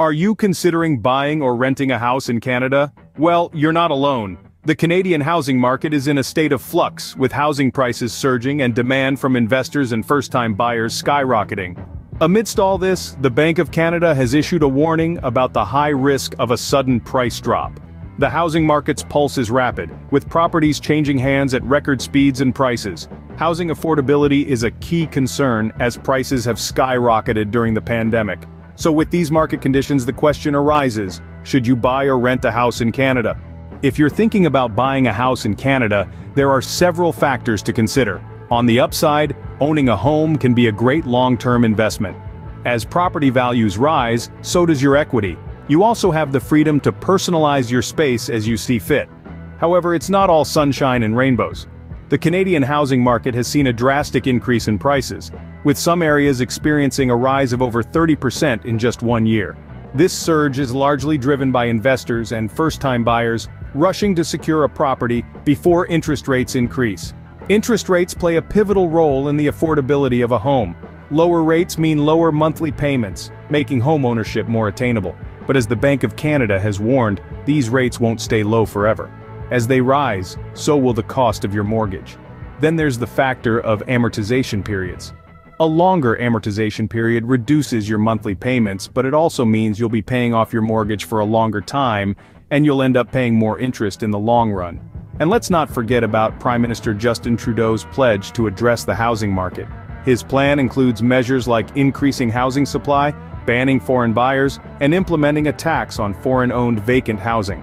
Are you considering buying or renting a house in Canada? Well, you're not alone. The Canadian housing market is in a state of flux, with housing prices surging and demand from investors and first-time buyers skyrocketing. Amidst all this, the Bank of Canada has issued a warning about the high risk of a sudden price drop. The housing market's pulse is rapid, with properties changing hands at record speeds and prices. Housing affordability is a key concern as prices have skyrocketed during the pandemic. So with these market conditions, the question arises, should you buy or rent a house in Canada? If you're thinking about buying a house in Canada, there are several factors to consider. On the upside, owning a home can be a great long-term investment. As property values rise, so does your equity. You also have the freedom to personalize your space as you see fit. However, it's not all sunshine and rainbows. The Canadian housing market has seen a drastic increase in prices, with some areas experiencing a rise of over 30% in just 1 year. This surge is largely driven by investors and first-time buyers rushing to secure a property before interest rates increase. Interest rates play a pivotal role in the affordability of a home. Lower rates mean lower monthly payments, making homeownership more attainable. But as the Bank of Canada has warned, these rates won't stay low forever. As they rise, so will the cost of your mortgage. Then there's the factor of amortization periods. A longer amortization period reduces your monthly payments, but it also means you'll be paying off your mortgage for a longer time, and you'll end up paying more interest in the long run. And let's not forget about Prime Minister Justin Trudeau's pledge to address the housing market. His plan includes measures like increasing housing supply, banning foreign buyers, and implementing a tax on foreign-owned vacant housing.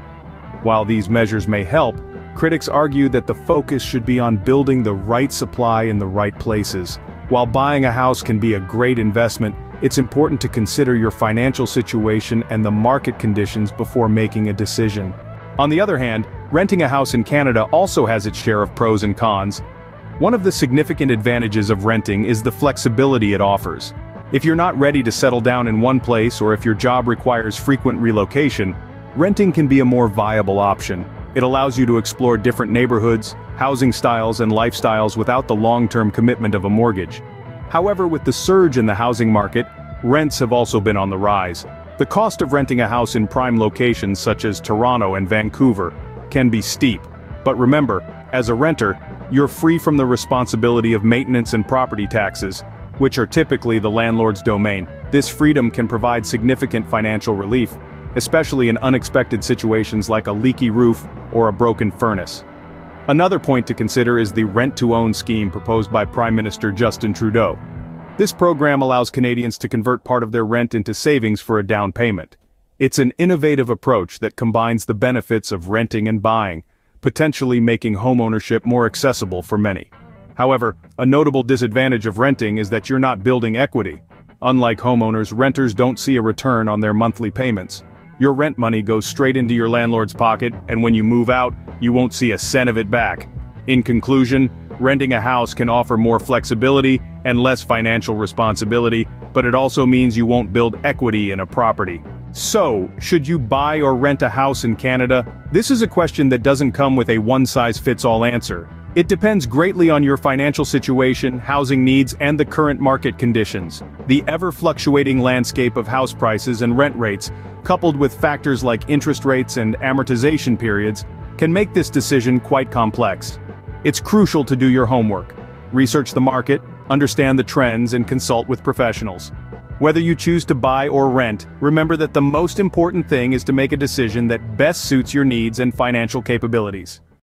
While these measures may help, critics argue that the focus should be on building the right supply in the right places. While buying a house can be a great investment, it's important to consider your financial situation and the market conditions before making a decision. On the other hand, renting a house in Canada also has its share of pros and cons. One of the significant advantages of renting is the flexibility it offers. If you're not ready to settle down in one place, or if your job requires frequent relocation, renting can be a more viable option. It allows you to explore different neighborhoods, housing styles and lifestyles without the long-term commitment of a mortgage. However, with the surge in the housing market, rents have also been on the rise. The cost of renting a house in prime locations such as Toronto and Vancouver can be steep. But remember, as a renter, you're free from the responsibility of maintenance and property taxes, which are typically the landlord's domain. This freedom can provide significant financial relief, especially in unexpected situations like a leaky roof or a broken furnace. Another point to consider is the rent-to-own scheme proposed by Prime Minister Justin Trudeau. This program allows Canadians to convert part of their rent into savings for a down payment. It's an innovative approach that combines the benefits of renting and buying, potentially making homeownership more accessible for many. However, a notable disadvantage of renting is that you're not building equity. Unlike homeowners, renters don't see a return on their monthly payments. Your rent money goes straight into your landlord's pocket, and when you move out, you won't see a cent of it back. In conclusion, renting a house can offer more flexibility and less financial responsibility, but it also means you won't build equity in a property. So, should you buy or rent a house in Canada? This is a question that doesn't come with a one-size-fits-all answer. It depends greatly on your financial situation, housing needs, and the current market conditions. The ever-fluctuating landscape of house prices and rent rates, coupled with factors like interest rates and amortization periods, can make this decision quite complex. It's crucial to do your homework. Research the market, understand the trends, and consult with professionals. Whether you choose to buy or rent, remember that the most important thing is to make a decision that best suits your needs and financial capabilities.